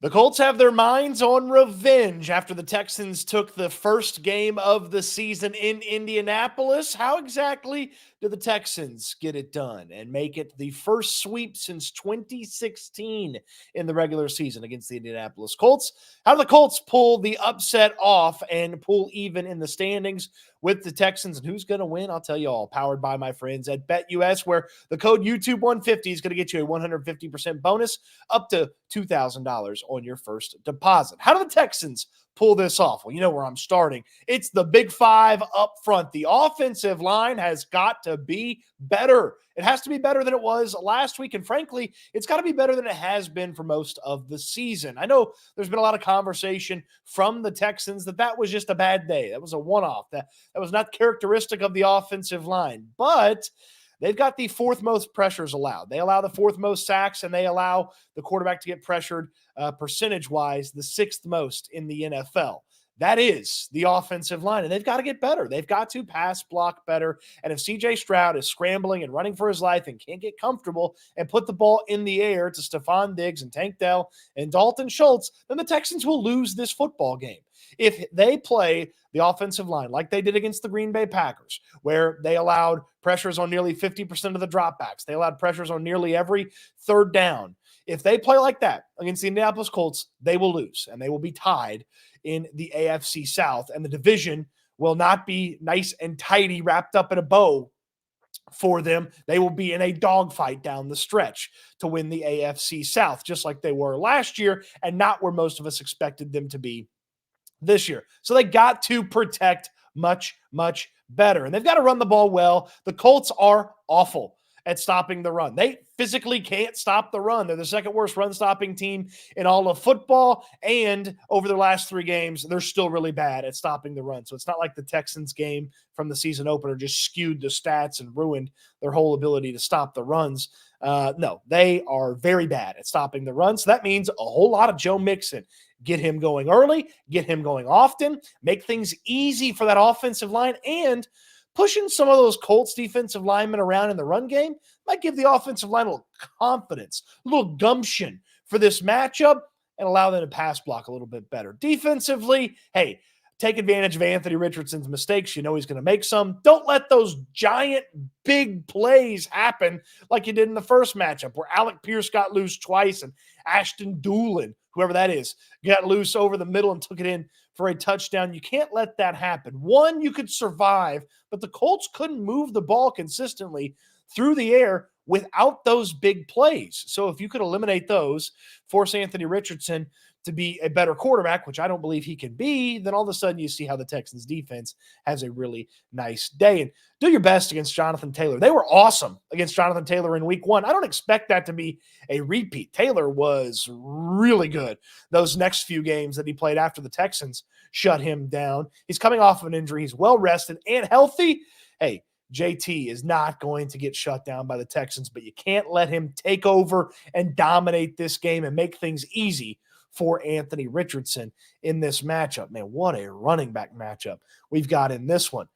The Colts have their minds on revenge after the Texans took the first game of the season in Indianapolis. How exactly do the Texans get it done and make it the first sweep since 2016 in the regular season against the Indianapolis Colts? How do the Colts pull the upset off and pull even in the standings with the Texans? And who's going to win? I'll tell you all. Powered by my friends at BetUS, where the code YouTube150 is going to get you a 150% bonus up to $2,000 on your first deposit. How do the Texans pull this off? Well, you know where I'm starting. It's the big five up front. The offensive line has got to be better. It has to be better than it was last week. And frankly, it's got to be better than it has been for most of the season. I know there's been a lot of conversation from the Texans that was just a bad day. That was a one-off. That was not characteristic of the offensive line. But they've got the fourth most pressures allowed. They allow the fourth most sacks, and they allow the quarterback to get pressured percentage-wise the sixth most in the NFL. That is the offensive line, and they've got to get better. They've got to pass block better. And if C.J. Stroud is scrambling and running for his life and can't get comfortable and put the ball in the air to Stefon Diggs and Tank Dell and Dalton Schultz, then the Texans will lose this football game. If they play the offensive line like they did against the Green Bay Packers, where they allowed pressures on nearly 50% of the dropbacks, they allowed pressures on nearly every third down. If they play like that against the Indianapolis Colts, they will lose, and they will be tied in the AFC South, and the division will not be nice and tidy wrapped up in a bow for them. They will be in a dogfight down the stretch to win the AFC South, just like they were last year, and not where most of us expected them to be this year. So they got to protect much, much better, and they've got to run the ball well. The Colts are awful at stopping the run. They physically can't stop the run. They're the second worst run-stopping team in all of football, and over their last three games, they're still really bad at stopping the run. So it's not like the Texans game from the season opener just skewed the stats and ruined their whole ability to stop the runs. No, they are very bad at stopping the run, so that means a whole lot of Joe Mixon. Get him going early, get him going often, make things easy for that offensive line, and pushing some of those Colts defensive linemen around in the run game might give the offensive line a little confidence, a little gumption for this matchup, and allow them to pass block a little bit better. Defensively, hey, take advantage of Anthony Richardson's mistakes. You know he's going to make some. Don't let those giant, big plays happen like you did in the first matchup where Alec Pierce got loose twice and Ashton Doolin, whoever that is, got loose over the middle and took it in for a touchdown. You can't let that happen. One, you could survive, but the Colts couldn't move the ball consistently through the air without those big plays. So if you could eliminate those, force Anthony Richardson to be a better quarterback, which I don't believe he can be, then all of a sudden you see how the Texans defense has a really nice day. And do your best against Jonathan Taylor. They were awesome against Jonathan Taylor in week one. I don't expect that to be a repeat. Taylor was really good those next few games that he played after the Texans shut him down. He's coming off of an injury. He's well rested and healthy. Hey, JT is not going to get shut down by the Texans, but you can't let him take over and dominate this game and make things easy for Anthony Richardson in this matchup. Man, what a running back matchup we've got in this one.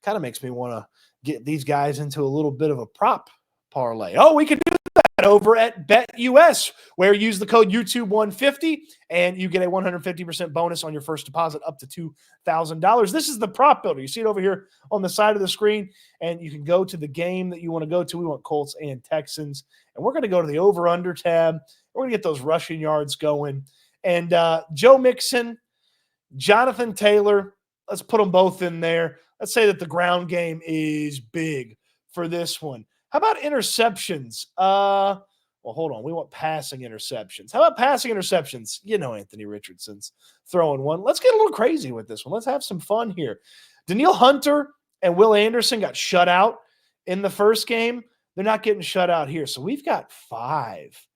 Kind of makes me want to get these guys into a little bit of a prop parlay. Oh, we can do that over at BetUS, where you use the code YouTube150 and you get a 150% bonus on your first deposit up to $2,000. This is the prop builder. You see it over here on the side of the screen, and you can go to the game that you want to go to. We want Colts and Texans, and we're going to go to the over-under tab. We're going to get those rushing yards going. And Joe Mixon, Jonathan Taylor, let's put them both in there. Let's say that the ground game is big for this one. How about interceptions? Well, hold on. We want passing interceptions. How about passing interceptions? You know Anthony Richardson's throwing one. Let's get a little crazy with this one. Let's have some fun here. Danielle Hunter and Will Anderson got shut out in the first game. They're not getting shut out here. So we've got 5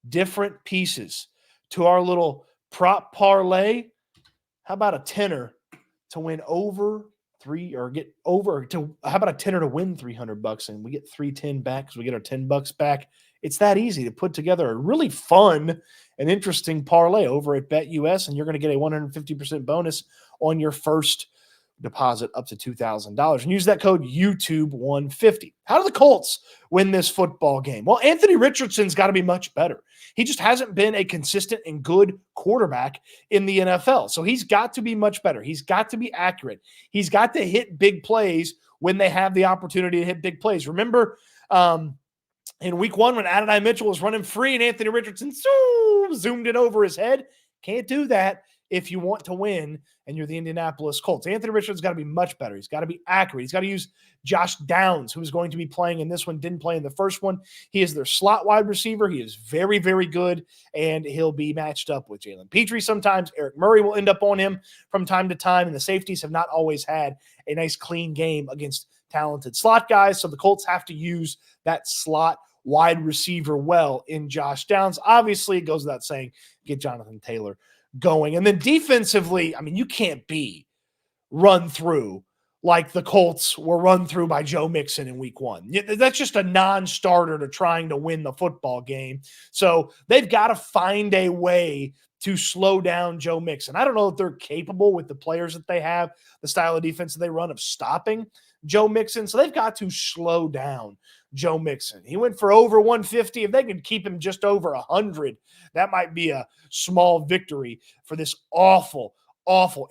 different pieces to our little prop parlay. How about a tenner to win over 3 or get over to, how about a tenner to win $300 and we get 310 back because we get our $10 back. It's that easy to put together a really fun and interesting parlay over at BetUS, and you're going to get a 150% bonus on your first deposit up to $2,000 and use that code YouTube150. How do the Colts win this football game? Well, Anthony Richardson's got to be much better. He just hasn't been a consistent and good quarterback in the NFL. So he's got to be much better. He's got to be accurate. He's got to hit big plays when they have the opportunity to hit big plays. Remember, in week 1 when Adonai Mitchell was running free and Anthony Richardson zoomed it over his head? Can't do that if you want to win and you're the Indianapolis Colts. Anthony Richardson's got to be much better. He's got to be accurate. He's got to use Josh Downs, who's going to be playing in this one, didn't play in the first one. He is their slot wide receiver. He is very, very good, and he'll be matched up with Jalen Petrie sometimes. Eric Murray will end up on him from time to time, and the safeties have not always had a nice, clean game against talented slot guys, so the Colts have to use that slot wide receiver well in Josh Downs. Obviously, it goes without saying, get Jonathan Taylor going. And then defensively, I mean, you can't be run through like the Colts were run through by Joe Mixon in week 1. That's just a non-starter to trying to win the football game. So they've got to find a way to slow down Joe Mixon. I don't know if they're capable with the players that they have, the style of defense that they run, of stopping Joe Mixon. So they've got to slow down Joe Mixon. He went for over 150. If they can keep him just over 100, that might be a small victory for this awful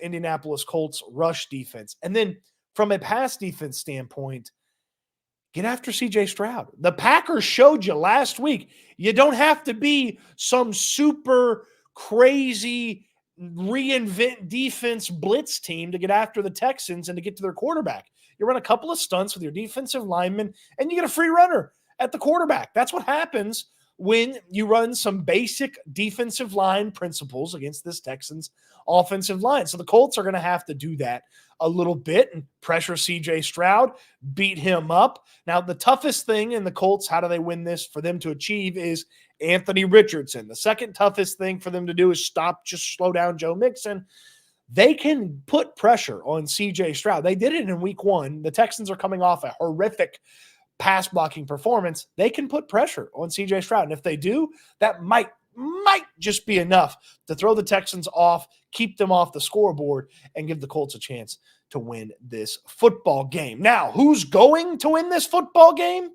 Indianapolis Colts rush defense. And then from a pass defense standpoint, get after CJ Stroud. The Packers showed you last week, you don't have to be some super crazy reinvent defense blitz team to get after the Texans and to get to their quarterback. You run a couple of stunts with your defensive linemen, and you get a free runner at the quarterback. That's what happens when you run some basic defensive line principles against this Texans offensive line. So the Colts are going to have to do that a little bit and pressure CJ Stroud, beat him up. Now, the toughest thing in the Colts, how do they win this for them to achieve, is Anthony Richardson. The second toughest thing for them to do is just slow down Joe Mixon. They can put pressure on CJ Stroud. They did it in week 1. The Texans are coming off a horrific pass blocking performance. They can put pressure on CJ Stroud. And if they do, that might just be enough to throw the Texans off, keep them off the scoreboard, and give the Colts a chance to win this football game. Now, who's going to win this football game?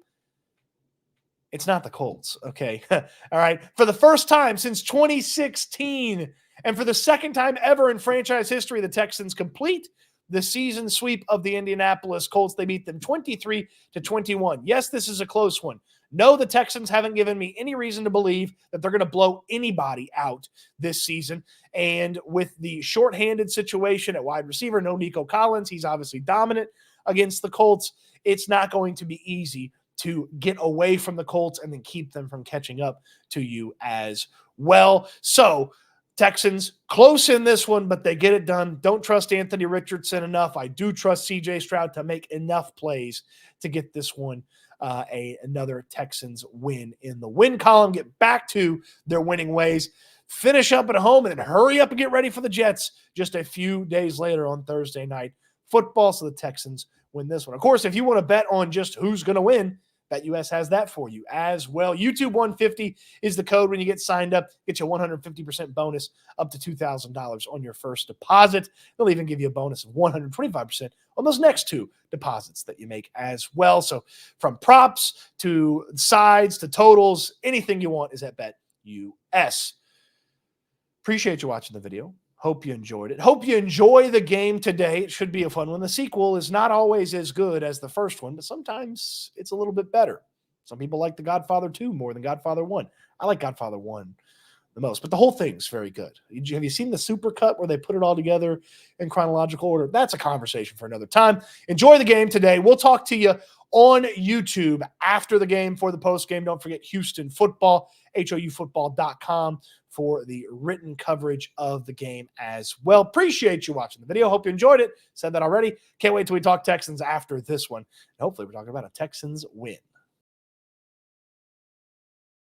It's not the Colts, okay? All right. For the first time since 2016, and for the second time ever in franchise history, the Texans complete the season sweep of the Indianapolis Colts. They beat them 23-21. Yes, this is a close one. No, the Texans haven't given me any reason to believe that they're going to blow anybody out this season. And with the shorthanded situation at wide receiver, no Nico Collins, he's obviously dominant against the Colts. It's not going to be easy to get away from the Colts and then keep them from catching up to you as well. So Texans close in this one, but they get it done. Don't trust Anthony Richardson enough. I do trust CJ Stroud to make enough plays to get this one another Texans win in the win column, get back to their winning ways, finish up at home, and then hurry up and get ready for the Jets just a few days later on Thursday night football. So the Texans win this one. Of course, if you want to bet on just who's going to win, BetUS has that for you as well. YouTube150 is the code when you get signed up. Get you a 150% bonus up to $2,000 on your first deposit. They'll even give you a bonus of 125% on those next 2 deposits that you make as well. So from props to sides to totals, anything you want is at BetUS. Appreciate you watching the video. Hope you enjoyed it. Hope you enjoy the game today. It should be a fun one. The sequel is not always as good as the first one, but sometimes it's a little bit better. Some people like The Godfather 2 more than Godfather 1. I like Godfather 1 the most, but the whole thing's very good. Have you seen the supercut where they put it all together in chronological order? That's a conversation for another time. Enjoy the game today. We'll talk to you on YouTube after the game for the post game. Don't forget Houston Football, HOUfootball.com for the written coverage of the game as well. Appreciate you watching the video. Hope you enjoyed it. Said that already. Can't wait till we talk Texans after this one. And hopefully we're talking about a Texans win.